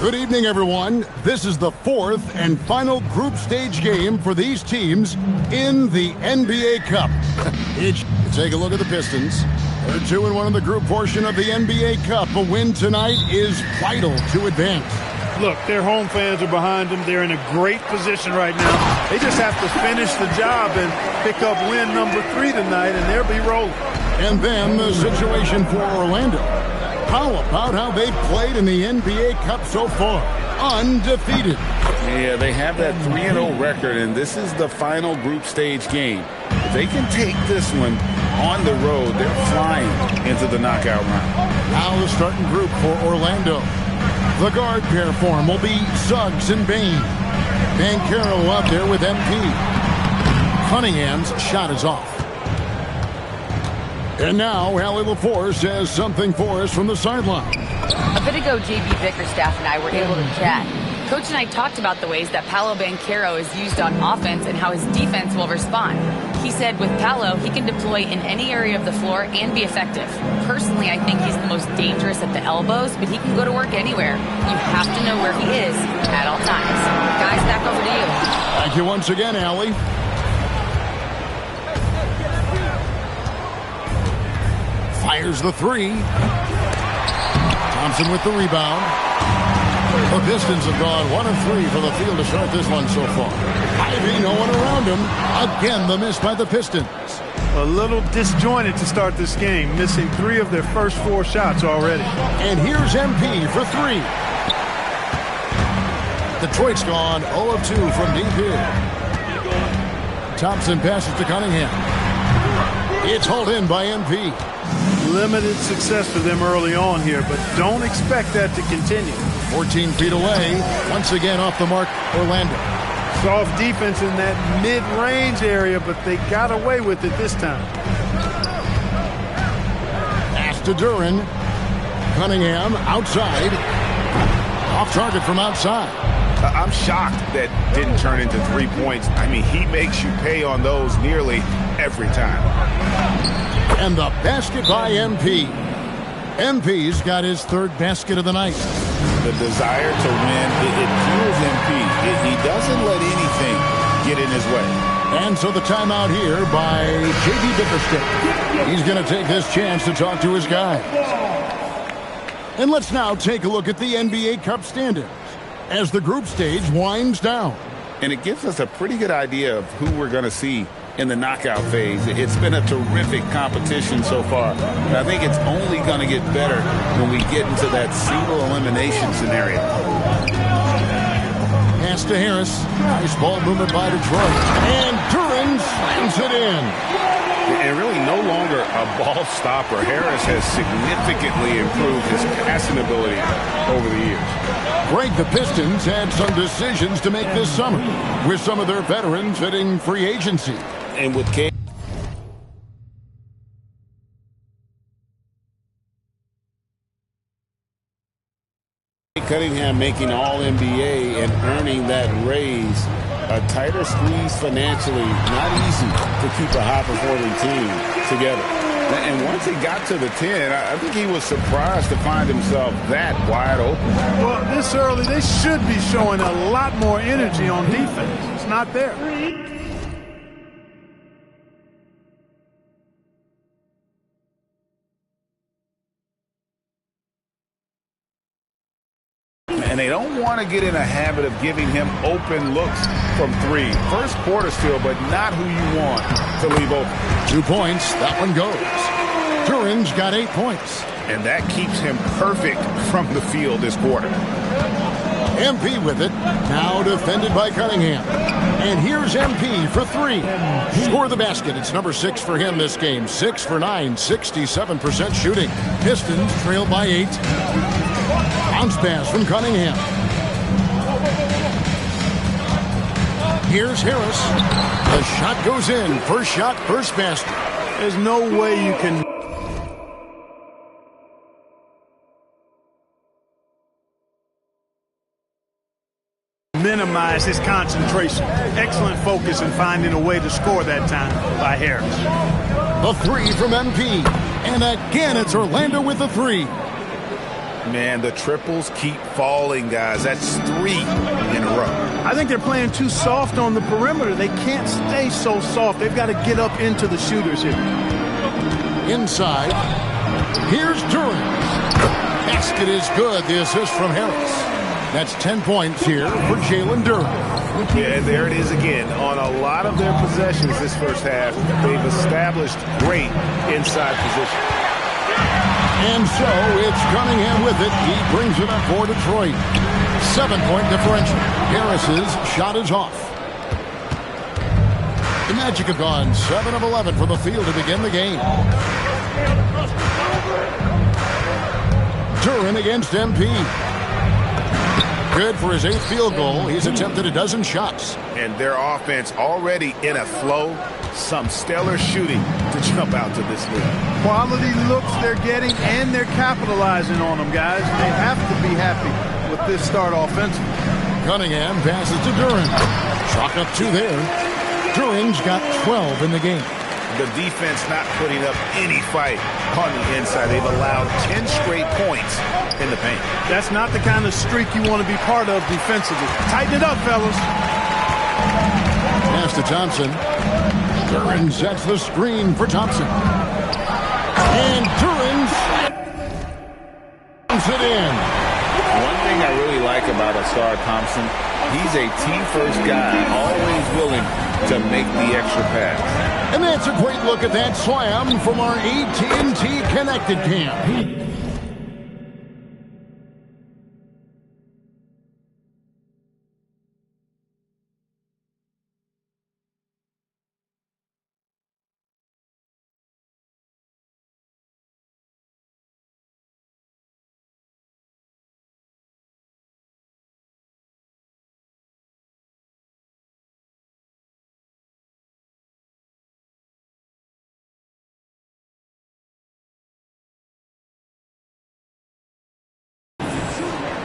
Good evening, everyone. This is the fourth and final group stage game for these teams in the NBA Cup. Take a look at the Pistons. They're 2-1 in the group portion of the NBA Cup. A win tonight is vital to advance. Look, their home fans are behind them. They're in a great position right now. They just have to finish the job and pick up win number 3 tonight, and they'll be rolling. And then the situation for Orlando. How about how they've played in the NBA Cup so far? Undefeated. Yeah, they have that 3-0 record, and this is the final group stage game. If they can take this one on the road, they're flying into the knockout round. Now the starting group for Orlando. The guard pair form will be Suggs and Bane. Banchero up there with MP. Cunningham's shot is off. And now Allie LaForce has something for us from the sideline. A bit ago, J.B. Bickerstaff and I were able to chat. Coach and I talked about the ways that Paolo Banchero is used on offense and how his defense will respond. He said with Paolo, he can deploy in any area of the floor and be effective. Personally, I think he's the most dangerous at the elbows, but he can go to work anywhere. You have to know where he is at all times. Guys, back over to you. Thank you once again, Allie. Fires the three. Thompson with the rebound. The Pistons have gone 1 of 3 for the field to start this one so far. Ivy, no one around him. Again, the miss by the Pistons. A little disjointed to start this game, missing 3 of their first 4 shots already. And here's MP for 3. Detroit's gone 0 of 2 from deep here. Thompson passes to Cunningham. It's hauled in by MP. Limited success for them early on here, but don't expect that to continue. 14 feet away. Once again off the mark, Orlando. Soft defense in that mid-range area, but they got away with it this time. Pass to Duren. Cunningham outside. Off target from outside. I'm shocked that didn't turn into 3 points. I mean, he makes you pay on those nearly every time. And the basket by MP. MP's got his 3rd basket of the night. The desire to win, it fuels MP. He doesn't let anything get in his way. And so the timeout here by J.B. Bickerstaff. He's going to take this chance to talk to his guys. And let's now take a look at the NBA Cup standings as the group stage winds down. And it gives us a pretty good idea of who we're going to see in the knockout phase. It's been a terrific competition so far, and I think it's only going to get better when we get into that single elimination scenario. Pass to Harris. Nice ball movement by Detroit. And Duren slams it in. And really no longer a ball stopper. Harris has significantly improved his passing ability over the years. Greg, the Pistons had some decisions to make this summer, with some of their veterans hitting free agency. And with K. Cunningham making All-NBA and earning that raise, a tighter squeeze financially, not easy to keep a high-performing team together. And once he got to the 10, I think he was surprised to find himself that wide open. Well, this early, they should be showing a lot more energy on defense. It's not there. And they don't want to get in a habit of giving him open looks from 3. First quarter still, but not who you want to leave open. 2 points. That one goes. Duren's got 8 points. And that keeps him perfect from the field this quarter. MP with it. Now defended by Cunningham. And here's MP for 3. Score the basket. It's number 6 for him this game. 6 for 9. 67% shooting. Pistons trail by 8. Bounce pass from Cunningham. Here's Harris. The shot goes in. First shot, first basket. There's no way you can minimize his concentration. Excellent focus in finding a way to score that time by Harris. The three from MP. And again, it's Orlando with the three. Man, the triples keep falling, guys. That's 3 in a row. I think they're playing too soft on the perimeter. They can't stay so soft. They've got to get up into the shooters here. Inside. Here's Duren. Basket is good. The assist from Harris. That's 10 points here for Jalen Duren. Yeah, and there it is again. On a lot of their possessions this first half, they've established great inside position. And so it's Cunningham with it. He brings it up for Detroit. 7-point differential. Harris's shot is off. The Magic have gone 7 of 11 from the field to begin the game. Duren against MP. Good for his 8th field goal. He's attempted a dozen shots. And their offense already in a flow. Some stellar shooting to jump out to this lead. Quality looks they're getting, and they're capitalizing on them, guys. They have to be happy with this start offensively. Cunningham passes to Duren. Chalk up 2 there. Duren's got 12 in the game. The defense not putting up any fight on the inside. They've allowed 10 straight points in the paint. That's not the kind of streak you want to be part of defensively. Tighten it up, fellas. Pass to Thompson. Duren sets the screen for Thompson. And Duren puts it in. One thing I really like about Ausar Thompson, he's a team-first guy, always willing to make the extra pass. And that's a great look at that slam from our AT&T Connected Cam.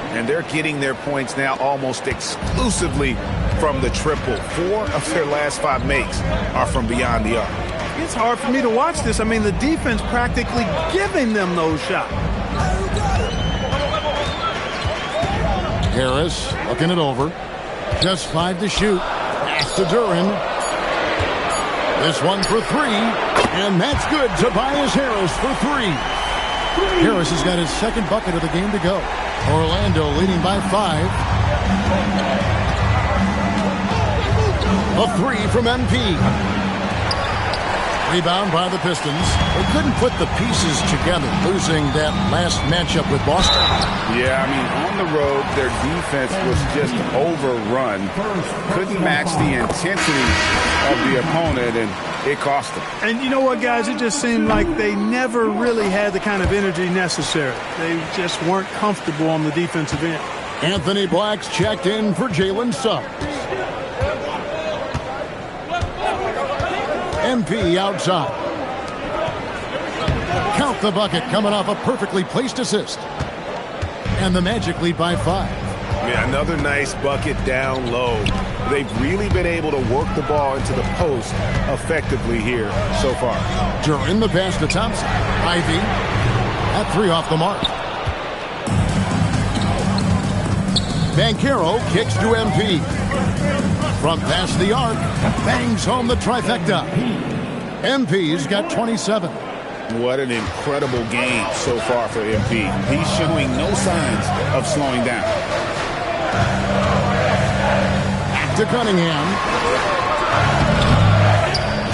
And they're getting their points now almost exclusively from the triple. 4 of their last 5 makes are from beyond the arc. It's hard for me to watch this. I mean, the defense practically giving them those shots. Harris looking it over. Just 5 to shoot. Pass to Duren. This one for 3. And that's good. Tobias Harris for 3. Harris has got his 2nd bucket of the game to go. Orlando leading by 5. A 3 from MP. Rebound by the Pistons. They couldn't put the pieces together, losing that last matchup with Boston. Yeah, I mean, on the road, their defense was just overrun. Couldn't match the intensity of the opponent, and it cost them. And you know what, guys? It just seemed like they never really had the kind of energy necessary. They just weren't comfortable on the defensive end. Anthony Black's checked in for Jalen Suggs. MP outside. Count the bucket coming off a perfectly placed assist. And the Magic lead by 5. Yeah, another nice bucket down low. They've really been able to work the ball into the post effectively here so far. Duren the pass to Thompson. Ivy. That 3 off the mark. Banchero kicks to MP. From past the arc, bangs home the trifecta. MP's got 27. What an incredible game so far for MP. He's showing no signs of slowing down. Back to Cunningham.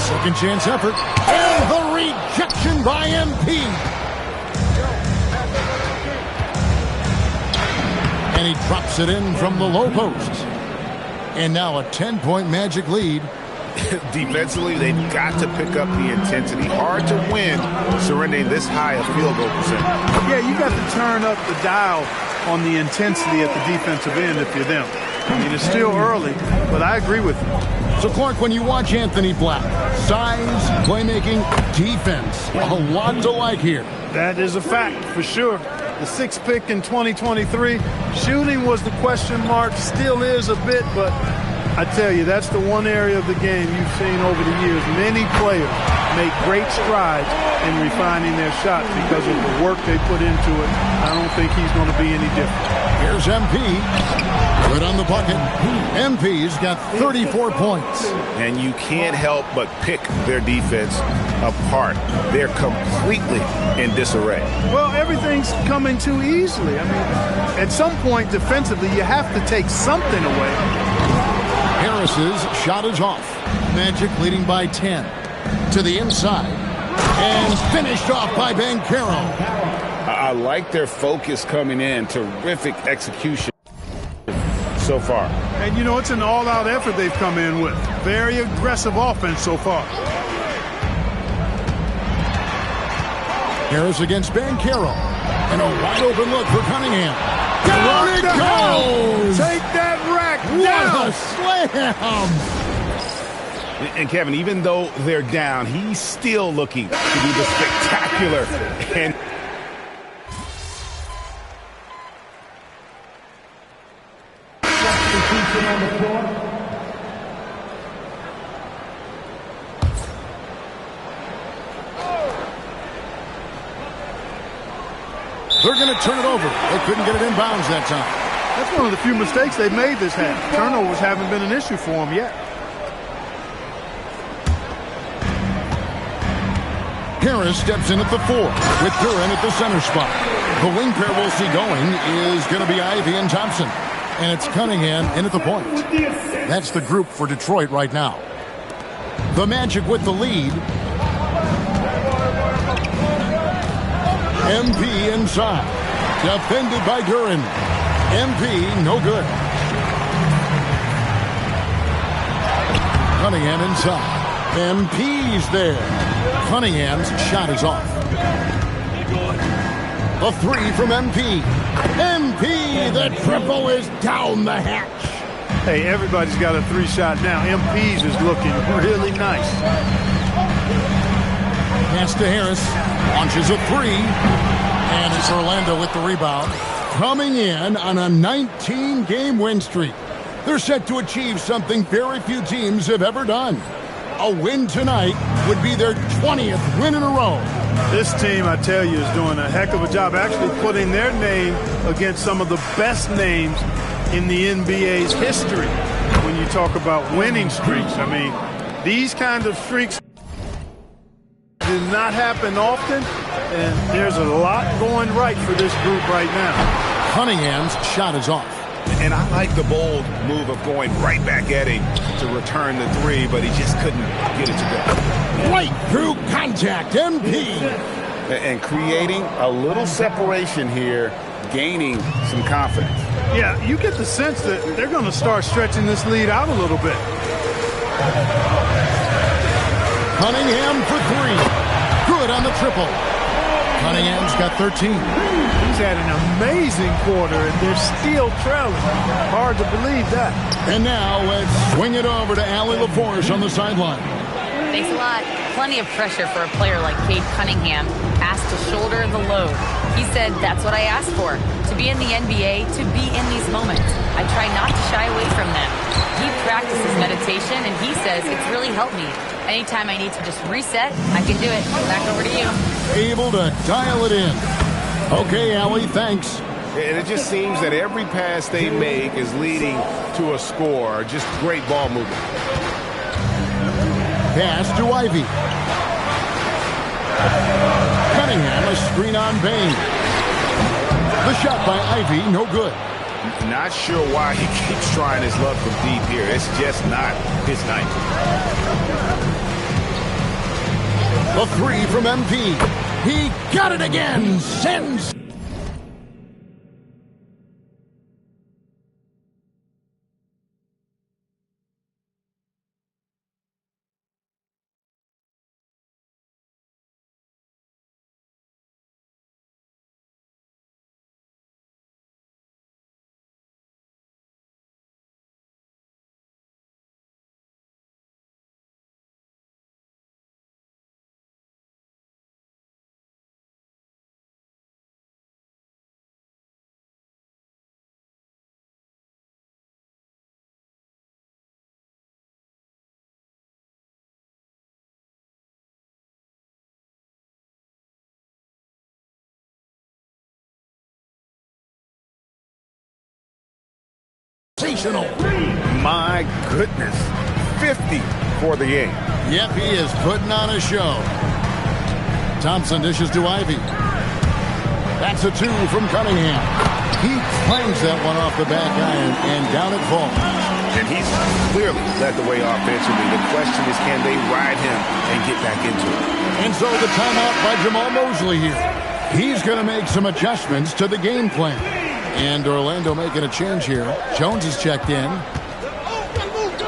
Second chance effort. And the rejection by MP. And he drops it in from the low post. And now a 10-point Magic lead. Defensively, they've got to pick up the intensity. Hard to win surrendering this high a field goal percentage. Yeah, you got to turn up the dial on the intensity at the defensive end if you're them. I mean, it's still early, but I agree with you. So, Clark, when you watch Anthony Black, size, playmaking, defense, a lot to like here. That is a fact for sure. the 6th pick in 2023. Shooting was the question mark, still is a bit, but I tell you, that's the one area of the game you've seen over the years. Many players make great strides in refining their shots because of the work they put into it. I don't think he's going to be any different. Here's MP. Good on the bucket. MP's got 34 points. And you can't help but pick their defense apart. They're completely in disarray. Well, everything's coming too easily. I mean, at some point defensively, you have to take something away. Harris's shot is off. Magic leading by 10. To the inside. And finished off by Banchero. I like their focus coming in. Terrific execution so far. And, you know, it's an all-out effort they've come in with. Very aggressive offense so far. Harris against Banchero. And a wide-open look for Cunningham. Down it goes! Take that rack What down! a slam! And Kevin, even though they're down, he's still looking to do the spectacular. And they're going to turn it over. They couldn't get it in bounds that time. That's one of the few mistakes they've made this half. Turnovers haven't been an issue for them yet. Harris steps in at the 4 with Duren at the center spot. The wing pair we'll see going is going to be Ivey and Thompson. And it's Cunningham in at the point. That's the group for Detroit right now. The Magic with the lead. MP inside. Defended by Duren. MP no good. Cunningham inside. MP's there. Cunningham's shot is off. A 3 from MP. MP, the triple is down the hatch. Hey, everybody's got a 3-shot now. MP's is looking really nice. Pass to Harris. Launches a 3. And it's Orlando with the rebound. Coming in on a 19-game win streak. They're set to achieve something very few teams have ever done. A win tonight would be their 20th win in a row. This team, I tell you, is doing a heck of a job actually putting their name against some of the best names in the NBA's history. When you talk about winning streaks, I mean, these kind of streaks do not happen often, and there's a lot going right for this group right now. Cunningham's shot is off. And I like the bold move of going right back at him to return the 3, but he just couldn't get it to go. Right through contact, MP. And creating a little separation here, gaining some confidence. Yeah, you get the sense that they're going to start stretching this lead out a little bit. Cunningham for 3. Good on the triple. Cunningham's got 13. He's had an amazing quarter, and they're still trailing. Hard to believe that. And now let's swing it over to Allie LaForce on the sideline. Thanks a lot. Plenty of pressure for a player like Cade Cunningham, asked to shoulder the load. He said, that's what I asked for, to be in the NBA, to be in these moments. I try not to shy away from them. He practices meditation, and he says it's really helped me. Anytime I need to just reset, I can do it. Back over to you. Able to dial it in. Okay, Allie, thanks. And it just seems that every pass they make is leading to a score. Just great ball movement. Pass to Ivey. Cunningham, a screen on Bain. The shot by Ivey, no good. Not sure why he keeps trying his luck from deep here. It's just not his night. The 3 from MP. He got it again. Sends. sensational. My goodness. 50 for the game. Yep, he is putting on a show. Thompson dishes to Ivy. That's a 2 from Cunningham. He clangs that one off the back iron, and down it falls. And he's clearly led the way offensively. The question is, can they ride him and get back into it? And so the timeout by Jamal Mosley here. He's going to make some adjustments to the game plan. And Orlando making a change here. Jones is checked in.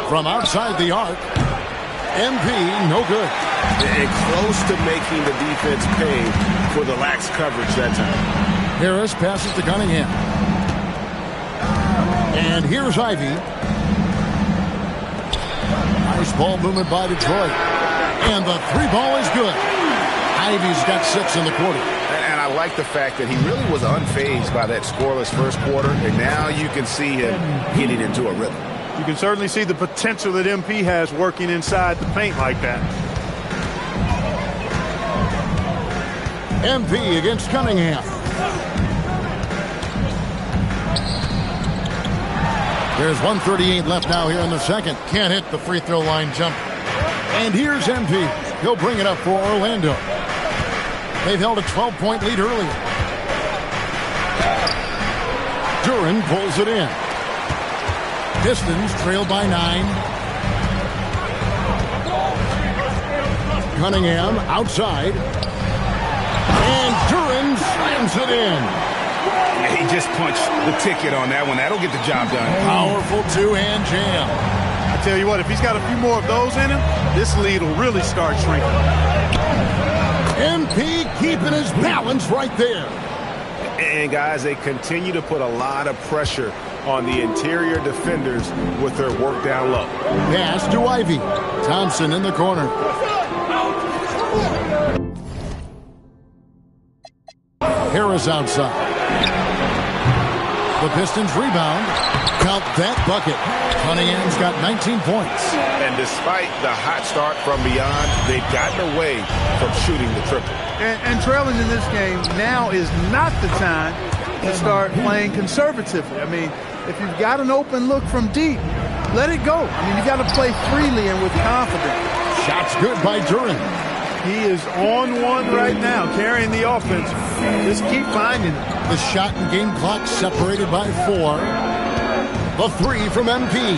From outside the arc. MP, no good. And close to making the defense pay for the lax coverage that time. Harris passes to Cunningham. And here's Ivy. Nice ball movement by Detroit. And the 3 ball is good. Ivy's got 6 in the quarter. And I like the fact that he really was unfazed by that scoreless first quarter. And now you can see him getting into a rhythm. You can certainly see the potential that MP has working inside the paint like that. MP against Cunningham. There's 1:38 left now here in the second. Can't hit the free throw line jump. And here's MP. He'll bring it up for Orlando. They've held a 12-point lead earlier. Duren pulls it in. Pistons trail by 9. Cunningham outside. And Duren slams it in. He just punched the ticket on that one. That'll get the job done. Powerful two-hand jam. I tell you what, if he's got a few more of those in him, this lead will really start shrinking. MP keeping his balance right there. And guys, they continue to put a lot of pressure on the interior defenders with their work down low. Pass to Ivy. Thompson in the corner. Harris outside. The Pistons rebound. Count that bucket. Cunningham's got 19 points. And despite the hot start from beyond, they've gotten away from shooting the triple. And trailing in this game, now is not the time to start playing conservatively. I mean, if you've got an open look from deep, let it go. I mean, you got to play freely and with confidence. Shots good by Duren. He is on one right now, carrying the offense. Just keep finding it. The shot and game clock separated by 4. The 3 from MP.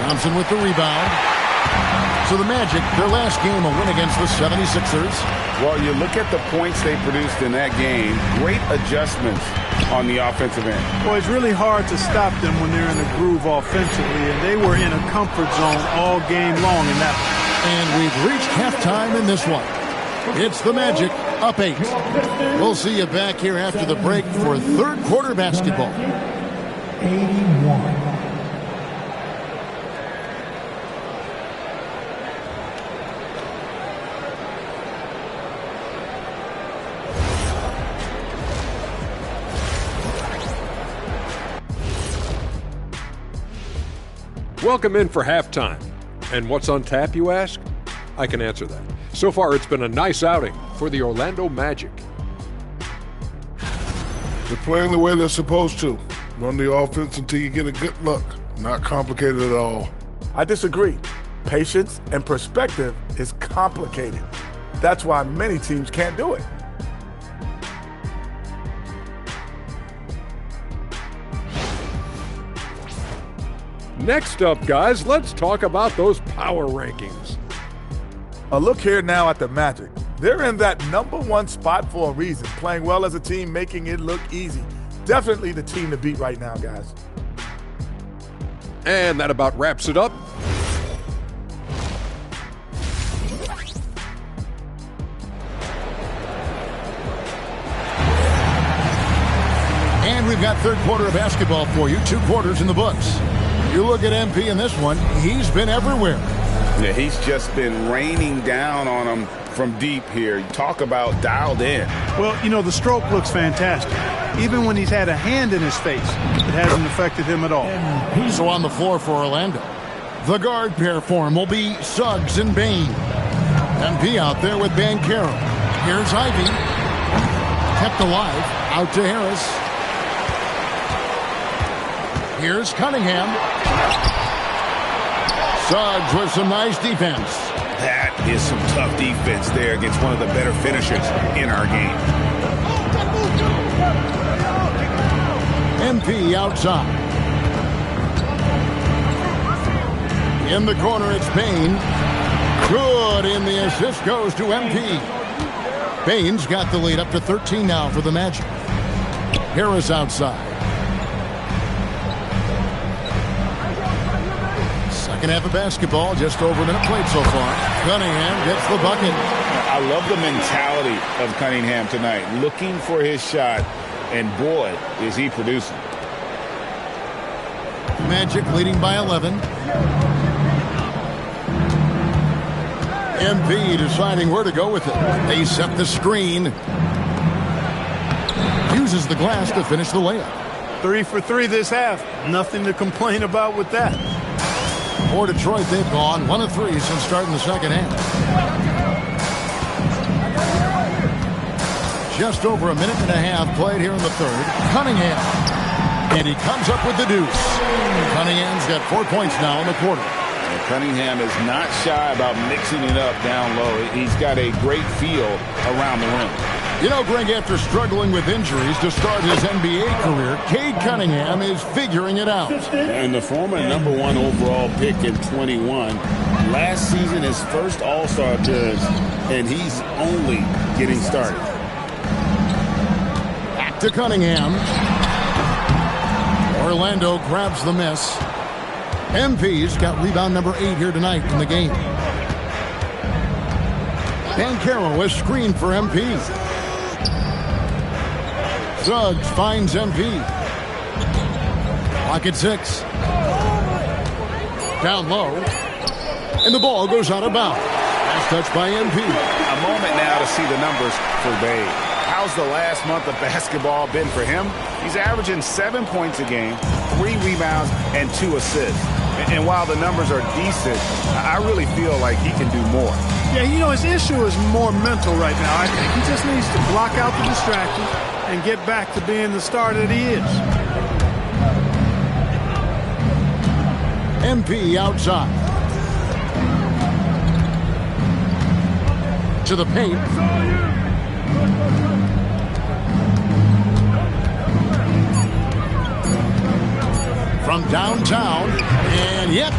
Thompson with the rebound. So the Magic, their last game, a win against the 76ers. Well, you look at the points they produced in that game. Great adjustments on the offensive end. Well, it's really hard to stop them when they're in a groove offensively, and they were in a comfort zone all game long in that one. And we've reached halftime in this one. It's the Magic, up 8. We'll see you back here after the break for third quarter basketball. 81. Welcome in for halftime. And what's on tap, you ask? I can answer that. So far, it's been a nice outing for the Orlando Magic. They're playing the way they're supposed to. Run the offense until you get a good look. Not complicated at all. I disagree. Patience and perspective is complicated. That's why many teams can't do it. Next up, guys, let's talk about those power rankings. A look here now at the Magic. They're in that #1 spot for a reason, playing well as a team, making it look easy. Definitely the team to beat right now, guys. And that about wraps it up. And we've got third quarter of basketball for you. 2 quarters in the books. You look at MP in this one, he's been everywhere. Yeah, he's just been raining down on them from deep here. You talk about dialed in. Well, you know, the stroke looks fantastic. Even when he's had a hand in his face, it hasn't affected him at all. So on the floor for Orlando, the guard pair for him will be Suggs and Bain. MP out there with Banchero. Here's Ivy. Kept alive. Out to Harris. Here's Cunningham. Suggs with some nice defense. That is some tough defense there against one of the better finishers in our game. MP outside. In the corner, it's Bain. Good, and the assist goes to MP. Bain's got the lead up to 13 now for the Magic. Harris outside. Second half of basketball, just over a minute played so far. Cunningham gets the bucket. I love the mentality of Cunningham tonight, looking for his shot, and boy, is he producing. Magic leading by 11. MP deciding where to go with it. They set the screen. Uses the glass to finish the layup. 3 for 3 this half. Nothing to complain about with that. For Detroit, they've gone 1 of 3 since starting the second half. Just over a minute and a half played here in the third. Cunningham. And he comes up with the deuce. Cunningham's got 4 points now in the quarter. And Cunningham is not shy about mixing it up down low. He's got a great feel around the rim. You know, Greg, after struggling with injuries to start his NBA career, Cade Cunningham is figuring it out. And the former #1 overall pick in 21. Last season, his first All-Star appearance, and he's only getting started. Back to Cunningham. Orlando grabs the miss. MP's got rebound number 8 here tonight in the game. Banchero is screened for MP. Suggs finds MP. Clock at 6. Down low. And the ball goes out of bounds. Last touch by MP. A moment now to see the numbers for Bay. How's the last month of basketball been for him? He's averaging 7 points a game, 3 rebounds, and 2 assists. And while the numbers are decent, I really feel like he can do more. Yeah, you know, his issue is more mental right now, I think. He just needs to block out the distractions and get back to being the star that he is. MP outside. To the paint. From downtown, and yet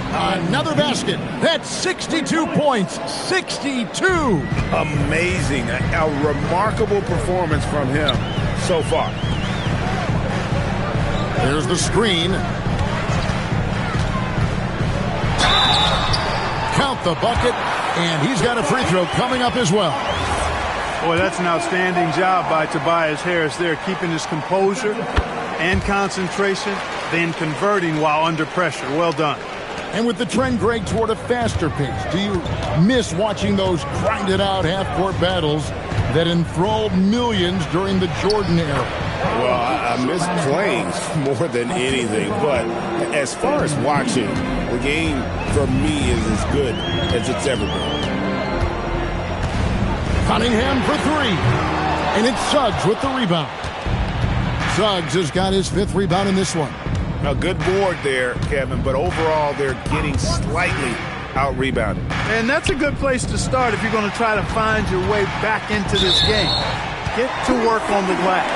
another basket. That's 62 points. 62. Amazing. A remarkable performance from him so far. There's the screen. Count the bucket, and he's got a free throw coming up as well. Boy, that's an outstanding job by Tobias Harris there, keeping his composure and concentration, then converting while under pressure. Well done. And with the trend, Greg, toward a faster pace, do you miss watching those grinded-out half-court battles that enthralled millions during the Jordan era? Well, I miss playing more than anything, but as far as watching, the game for me is as good as it's ever been. Cunningham for 3, and it's Suggs with the rebound. Suggs has got his 5th rebound in this one. A good board there, Kevin, but overall they're getting slightly out-rebounded. And that's a good place to start if you're going to try to find your way back into this game. Get to work on the glass.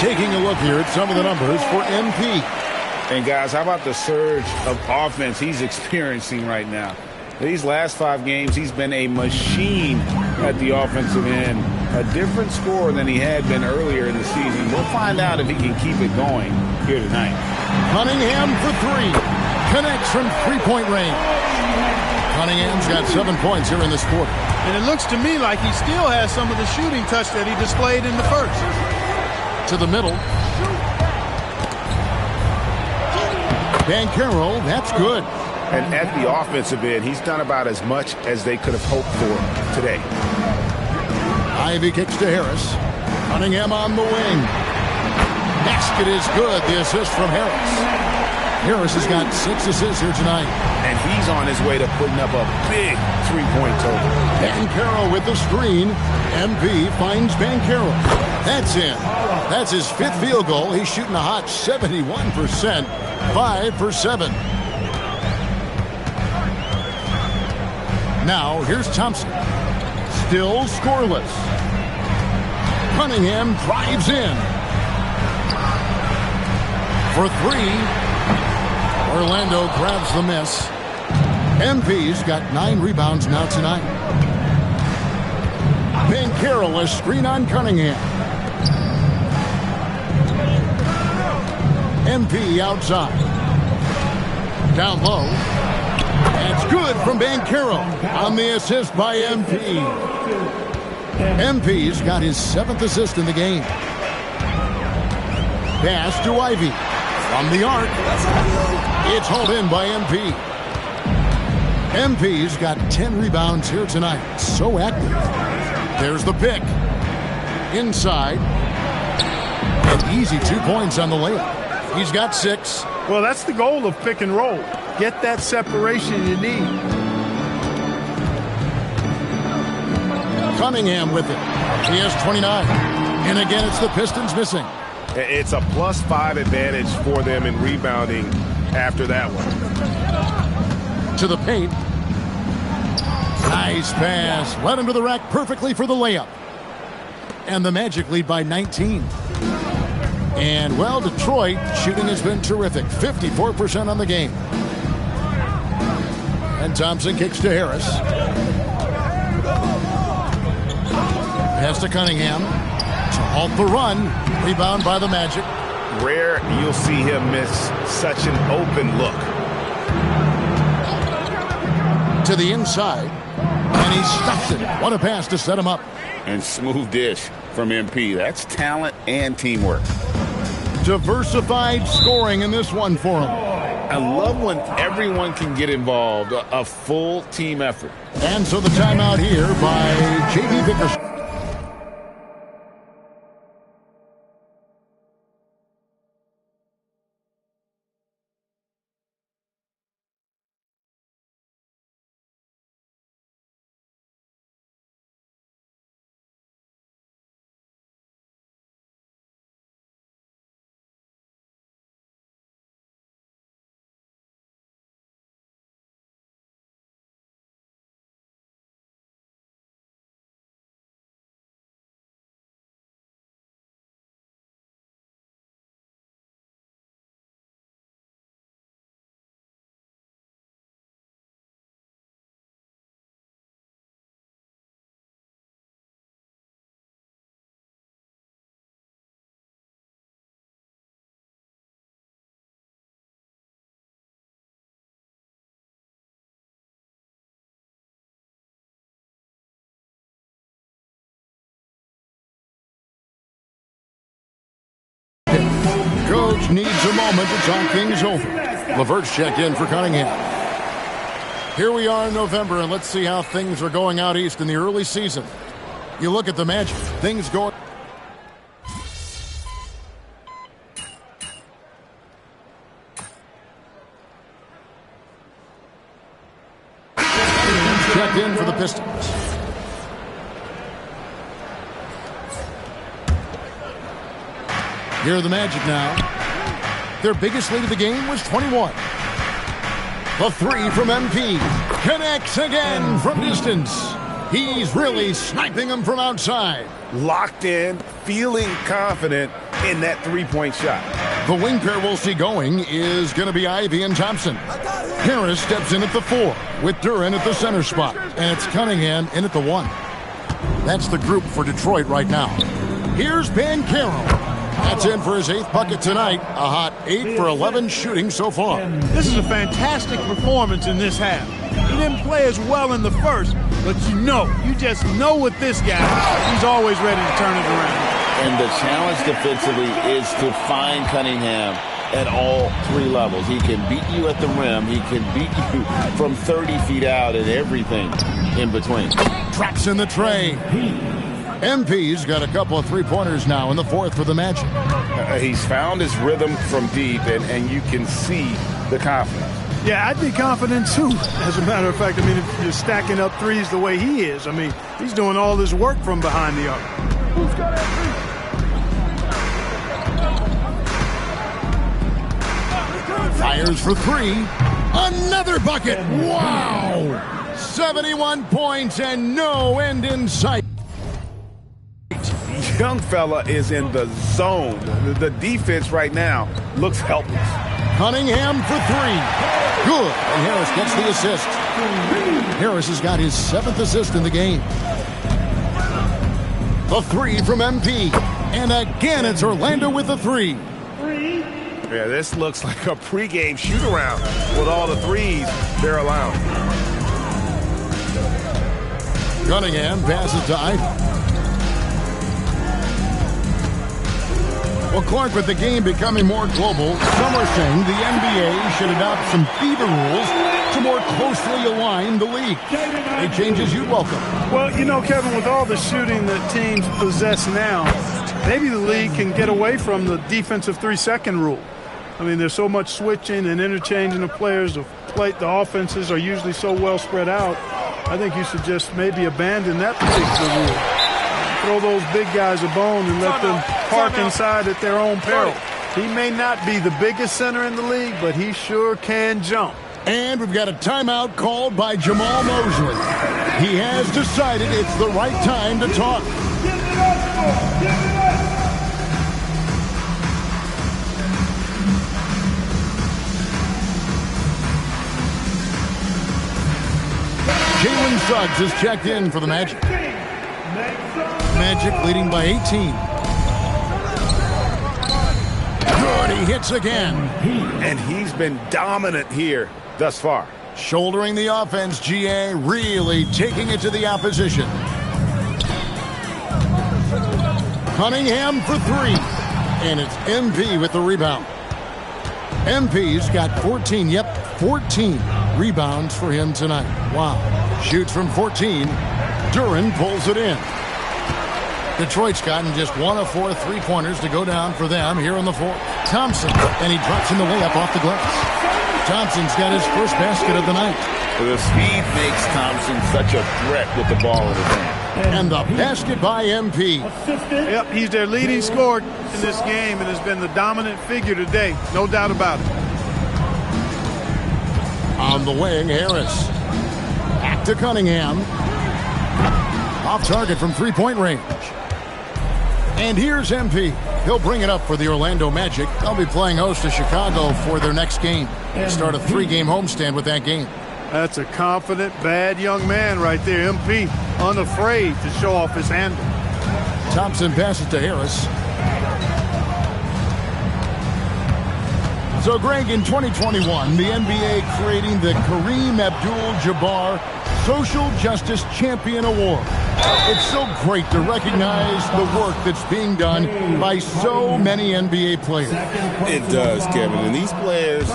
Taking a look here at some of the numbers for MP. And guys, how about the surge of offense he's experiencing right now? These last 5 games, he's been a machine at the offensive end. A different scorer than he had been earlier in the season. We'll find out if he can keep it going here tonight. Cunningham for 3. Connects from 3-point range. Cunningham's got 7 points here in this quarter. And it looks to me like he still has some of the shooting touch that he displayed in the first. To the middle. Banchero, that's good. And at the offensive end, he's done about as much as they could have hoped for today. Ivy kicks to Harris. Cunningham on the wing. Basket is good. The assist from Harris. Harris has got 6 assists here tonight. And he's on his way to putting up a big 3-point total. Banchero with the screen. MP finds Banchero. That's in. That's his 5th field goal. He's shooting a hot 71%, 5 for 7. Now, here's Thompson. Still scoreless. Cunningham drives in. For 3. Orlando grabs the miss. MP's got 9 rebounds now tonight. Banchero, a screen on Cunningham. MP outside. Down low. It's good from Banchero on the assist by MP. MP's got his 7th assist in the game. Pass to Ivy. From the arc. It's hauled in by MP. MP's got 10 rebounds here tonight. So active. There's the pick. Inside. An easy 2 points on the layup. He's got 6. Well, that's the goal of pick and roll. Get that separation you need. Cunningham with it. He has 29. And again, it's the Pistons missing. It's a +5 advantage for them in rebounding after that one. To the paint. Nice pass. Led him to the rack perfectly for the layup. And the Magic lead by 19. And, well, Detroit shooting has been terrific. 54% on the game. And Thompson kicks to Harris. Pass to Cunningham. To halt the run. Rebound by the Magic. Rare you'll see him miss such an open look. To the inside. And he stops it. What a pass to set him up. And smooth dish from MP. That's talent and teamwork. Diversified scoring in this one for him. I love when everyone can get involved, a full team effort. And so the timeout here by J.B. Bickerstaff. Coach needs a moment to talk things over. LeVert's checked in for Cunningham. Here we are in November, and let's see how things are going out east in the early season. You look at the Magic, things going. Checked in for the Pistons. Here are the Magic now. Their biggest lead of the game was 21. The 3 from MP. Connects again from distance. He's really sniping them from outside. Locked in, feeling confident in that three-point shot. The wing pair we'll see going is going to be Ivy and Thompson. Harris steps in at the 4 with Duren at the center spot. And it's Cunningham in at the 1. That's the group for Detroit right now. Here's Banchero. That's in for his 8th bucket tonight. A hot 8 for 11 shooting so far. This is a fantastic performance in this half. He didn't play as well in the first, but you just know with this guy, he's always ready to turn it around. And the challenge defensively is to find Cunningham at all 3 levels. He can beat you at the rim. He can beat you from 30 feet out and everything in between. Traps in the tray. MP's got a couple of 3-pointers now in the 4th for the Magic. He's found his rhythm from deep, and you can see the confidence. Yeah, I'd be confident too. As a matter of fact, if you're stacking up threes the way he is, he's doing all this work from behind the arc. Fires for three. Another bucket. Wow. 71 points and no end in sight. Young fella is in the zone. The defense right now looks helpless. Cunningham for three. Good. And Harris gets the assist. Harris has got his 7th assist in the game. The three from MP. And again, it's Orlando with the three. Yeah, this looks like a pregame shoot-around with all the threes they're allowing. Cunningham passes to Ivey. Well, Clark, with the game becoming more global, some are saying the NBA should adopt some FIBA rules to more closely align the league. Any changes you'd welcome? Well, you know, Kevin, with all the shooting that teams possess now, maybe the league can get away from the defensive 3-second rule. I mean, there's so much switching and interchanging of players. The offenses are usually so well spread out. I think you should just maybe abandon that particular rule. Throw those big guys a bone and let them park inside at their own peril. He may not be the biggest center in the league, but he sure can jump. And we've got a timeout called by Jamal Mosley. He has decided it's the right time to talk. Jalen Suggs is checked in for the Magic. Magic leading by 18. Good, he hits again. And he's been dominant here thus far. Shouldering the offense, GA really taking it to the opposition. Cunningham for three. And it's MP with the rebound. MP's got 14 rebounds for him tonight. Wow. Shoots from 14. Duren pulls it in. Detroit's gotten just 1 of 4 3-pointers to go down for them here in the fourth. Thompson, and he drops in the layup off the glass. Thompson's got his first basket of the night. The speed makes Thompson such a threat with the ball in his hand. And the basket by MP. Yep, he's their leading scorer in this game and has been the dominant figure today. No doubt about it. On the wing, Harris. Back to Cunningham. Off target from 3-point range. And here's MP. He'll bring it up for the Orlando Magic. They'll be playing host to Chicago for their next game. They start a 3-game homestand with that game. That's a confident, bad young man right there. MP, unafraid to show off his handle. Thompson passes to Harris. So, Greg, in 2021, the NBA creating the Kareem Abdul-Jabbar Social Justice Champion Award. It's so great to recognize the work that's being done by so many NBA players. It does, Kevin. And these players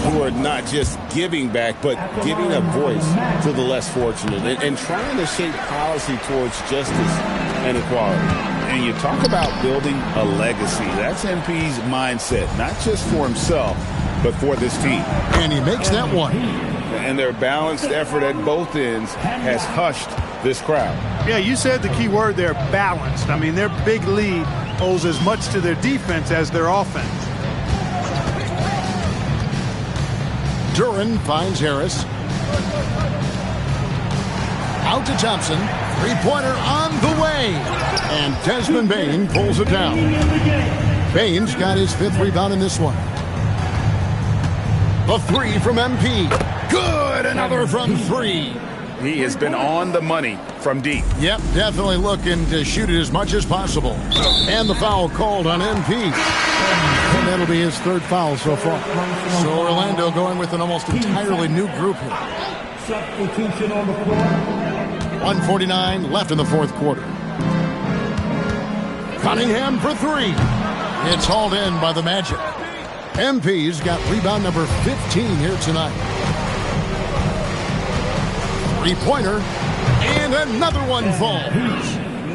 who are not just giving back, but giving a voice to the less fortunate and trying to shape policy towards justice and equality. And you talk about building a legacy. That's MP's mindset, not just for himself, but for this team. And he makes that one. And their balanced effort at both ends has hushed this crowd. Yeah, you said the key word there, balanced. I mean, their big lead owes as much to their defense as their offense. Duren finds Harris. Out to Thompson. 3-pointer on the way. And Desmond Bane pulls it down. Bane's got his 5th rebound in this one. The 3 from MP. Good, another from 3. He has been on the money from deep. Yep, definitely looking to shoot it as much as possible. And the foul called on MP. And that'll be his 3rd foul so far. So Orlando going with an almost entirely new group here. Substitution on the floor. 1:49 left in the 4th quarter. Cunningham for 3. It's hauled in by the Magic. MP's got rebound number 15 here tonight. 3-pointer, and another one falls.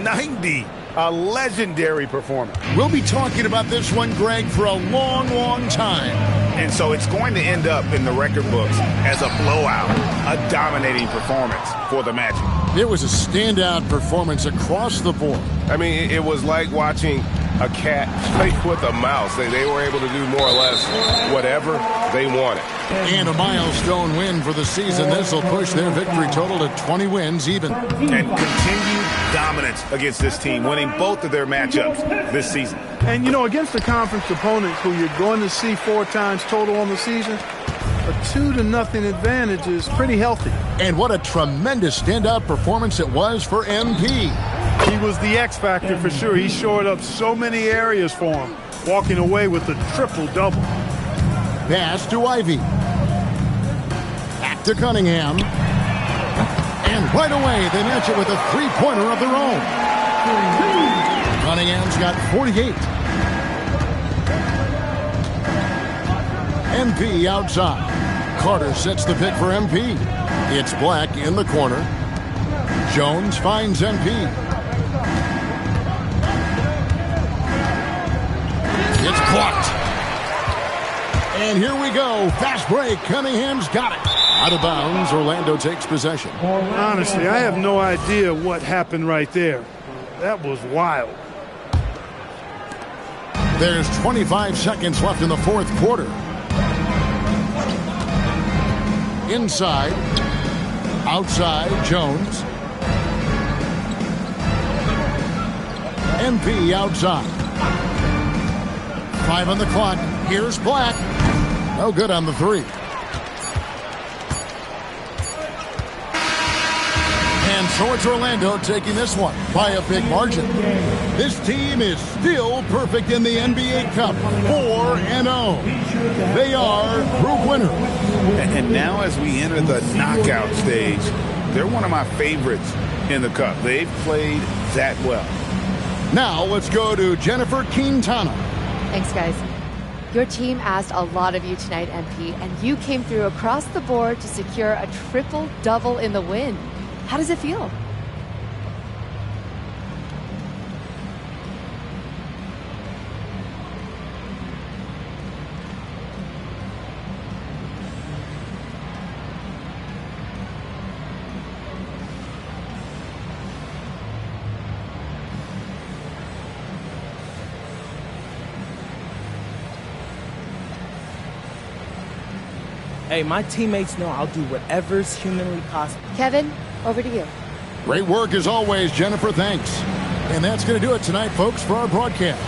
90, a legendary performance. We'll be talking about this one, Greg, for a long, long time. And so it's going to end up in the record books as a blowout, a dominating performance for the Magic. It was a standout performance across the board. I mean, it was like watching a cat played with a mouse. They were able to do more or less whatever they wanted. And a milestone win for the season. This will push their victory total to 20 wins even. And continued dominance against this team, winning both of their matchups this season. And, you know, against the conference opponents who you're going to see 4 times total on the season, a 2-0 advantage is pretty healthy. And what a tremendous standout performance it was for MP. He was the X factor for sure. He shored up so many areas for him, walking away with a triple-double. Pass to Ivy. Back to Cunningham. And right away, they match it with a three-pointer of their own. Cunningham's got 48. MP outside. Carter sets the pick for MP. It's Black in the corner. Jones finds MP. It's blocked. And here we go. Fast break. Cunningham's got it. Out of bounds. Orlando takes possession. Honestly, I have no idea what happened right there. That was wild. There's 25 seconds left in the fourth quarter. Inside. Outside. Jones. MP outside. 5 on the clock. Here's Black. No good on the 3. And so it's Orlando taking this one by a big margin. This team is still perfect in the NBA Cup. 4-0. They are group winners. And now as we enter the knockout stage, they're one of my favorites in the Cup. They've played that well. Now let's go to Jennifer Quintana. Thanks, guys. Your team asked a lot of you tonight, MP, and you came through across the board to secure a triple-double in the win. How does it feel? Hey, my teammates know I'll do whatever's humanly possible. Kevin, over to you. Great work as always, Jennifer. Thanks. And that's going to do it tonight, folks, for our broadcast.